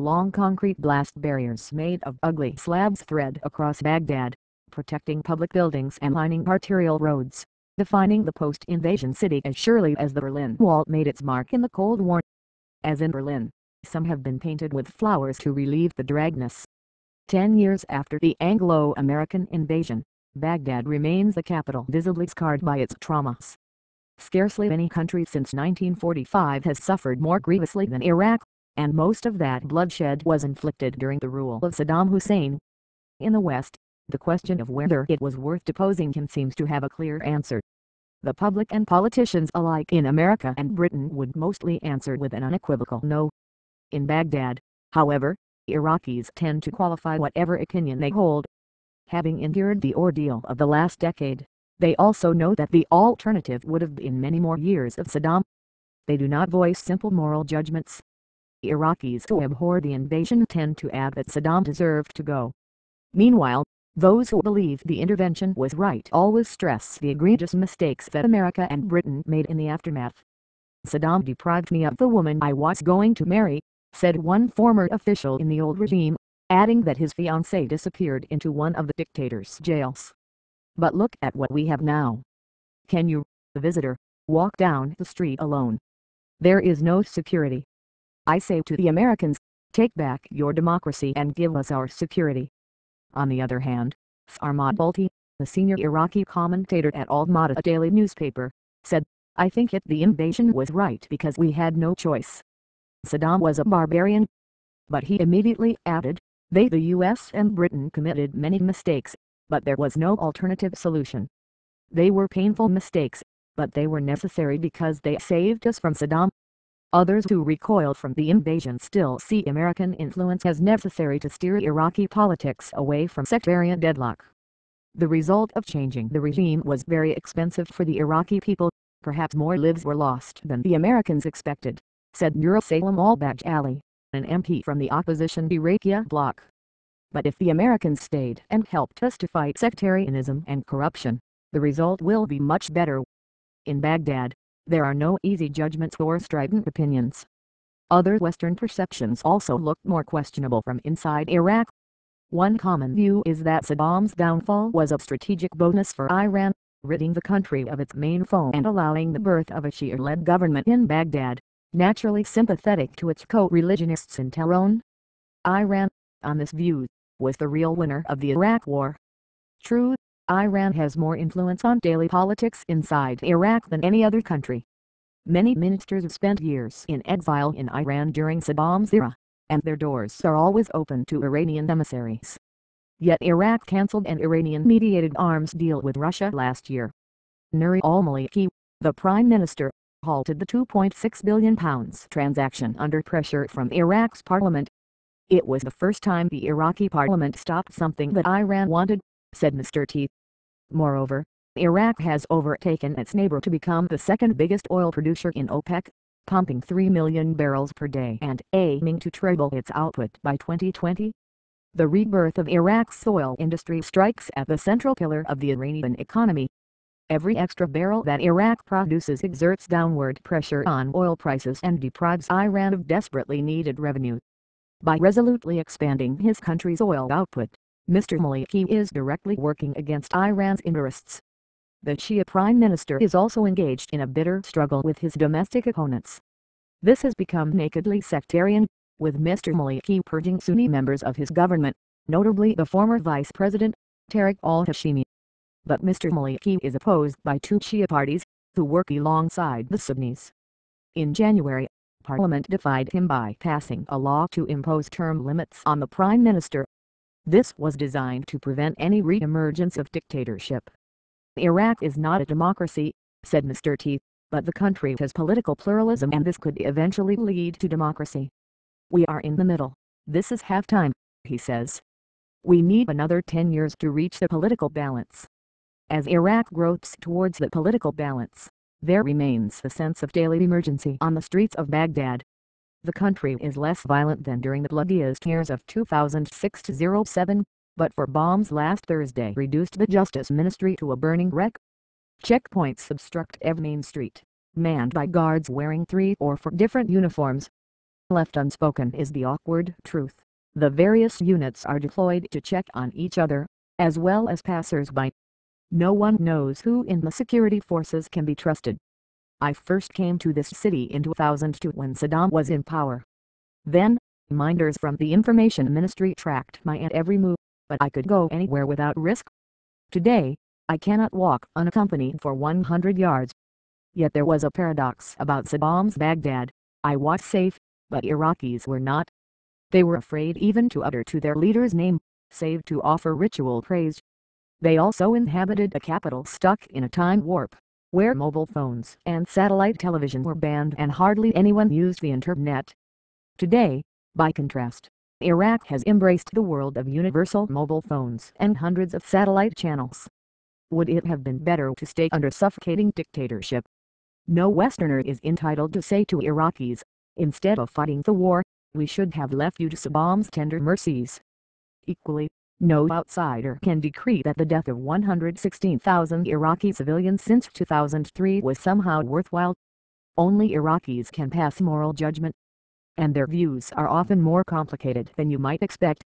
Long concrete blast barriers made of ugly slabs thread across Baghdad, protecting public buildings and lining arterial roads, defining the post-invasion city as surely as the Berlin Wall made its mark in the Cold War. As in Berlin, some have been painted with flowers to relieve the draggness. 10 years after the Anglo-American invasion, Baghdad remains the capital visibly scarred by its traumas. Scarcely any country since 1945 has suffered more grievously than Iraq, and most of that bloodshed was inflicted during the rule of Saddam Hussein. In the West, the question of whether it was worth deposing him seems to have a clear answer. The public and politicians alike in America and Britain would mostly answer with an unequivocal no. In Baghdad, however, Iraqis tend to qualify whatever opinion they hold. Having endured the ordeal of the last decade, they also know that the alternative would have been many more years of Saddam. They do not voice simple moral judgments. Iraqis who abhor the invasion tend to add that Saddam deserved to go. Meanwhile, those who believe the intervention was right always stress the egregious mistakes that America and Britain made in the aftermath. Saddam deprived me of the woman I was going to marry, said one former official in the old regime, adding that his fiancée disappeared into one of the dictator's jails. But look at what we have now. Can you, the visitor, walk down the street alone? There is no security. I say to the Americans, take back your democracy and give us our security. On the other hand, Ahmad Bulti, the senior Iraqi commentator at Al-Mada, a daily newspaper, said, I think the invasion was right because we had no choice. Saddam was a barbarian. But he immediately added, the US and Britain committed many mistakes, but there was no alternative solution. They were painful mistakes, but they were necessary because they saved us from Saddam. Others who recoiled from the invasion still see American influence as necessary to steer Iraqi politics away from sectarian deadlock. The result of changing the regime was very expensive for the Iraqi people. Perhaps more lives were lost than the Americans expected, said Nur Salam al-Baj Ali, an MP from the opposition Iraqi bloc. But if the Americans stayed and helped us to fight sectarianism and corruption, the result will be much better. In Baghdad, there are no easy judgments or strident opinions. Other Western perceptions also look more questionable from inside Iraq. One common view is that Saddam's downfall was a strategic bonus for Iran, ridding the country of its main foe and allowing the birth of a Shia-led government in Baghdad, naturally sympathetic to its co-religionists in Tehran. Iran, on this view, was the real winner of the Iraq War. True, Iran has more influence on daily politics inside Iraq than any other country. Many ministers spent years in exile in Iran during Saddam's era, and their doors are always open to Iranian emissaries. Yet Iraq cancelled an Iranian-mediated arms deal with Russia last year. Nouri al-Maliki, the prime minister, halted the £2.6 billion transaction under pressure from Iraq's parliament. It was the first time the Iraqi parliament stopped something that Iran wanted, said Mr. T. Moreover, Iraq has overtaken its neighbor to become the second biggest oil producer in OPEC, pumping 3 million barrels per day and aiming to treble its output by 2020. The rebirth of Iraq's oil industry strikes at the central pillar of the Iranian economy. Every extra barrel that Iraq produces exerts downward pressure on oil prices and deprives Iran of desperately needed revenue. By resolutely expanding his country's oil output, Mr. Maliki is directly working against Iran's interests. The Shia Prime Minister is also engaged in a bitter struggle with his domestic opponents. This has become nakedly sectarian, with Mr. Maliki purging Sunni members of his government, notably the former Vice President, Tariq al-Hashimi. But Mr. Maliki is opposed by two Shia parties, who work alongside the Sunnis. In January, Parliament defied him by passing a law to impose term limits on the Prime Minister. This was designed to prevent any re-emergence of dictatorship. Iraq is not a democracy, said Mr. T, but the country has political pluralism and this could eventually lead to democracy. We are in the middle. This is half-time, he says. We need another 10 years to reach the political balance. As Iraq gropes towards the political balance, there remains a sense of daily emergency on the streets of Baghdad. The country is less violent than during the bloodiest years of 2006-07, but four bombs last Thursday reduced the Justice Ministry to a burning wreck. Checkpoints obstruct every main street, manned by guards wearing 3 or 4 different uniforms. Left unspoken is the awkward truth. The various units are deployed to check on each other, as well as passers-by. No one knows who in the security forces can be trusted. I first came to this city in 2002 when Saddam was in power. Then, minders from the information ministry tracked my every move, but I could go anywhere without risk. Today, I cannot walk unaccompanied for 100 yards. Yet there was a paradox about Saddam's Baghdad. I was safe, but Iraqis were not. They were afraid even to utter to their leader's name, save to offer ritual praise. They also inhabited a capital stuck in a time warp, where mobile phones and satellite television were banned and hardly anyone used the internet. Today, by contrast, Iraq has embraced the world of universal mobile phones and hundreds of satellite channels. Would it have been better to stay under suffocating dictatorship? No Westerner is entitled to say to Iraqis, instead of fighting the war, we should have left you to Saddam's tender mercies. Equally, no outsider can decree that the death of 116,000 Iraqi civilians since 2003 was somehow worthwhile. Only Iraqis can pass moral judgment, and their views are often more complicated than you might expect.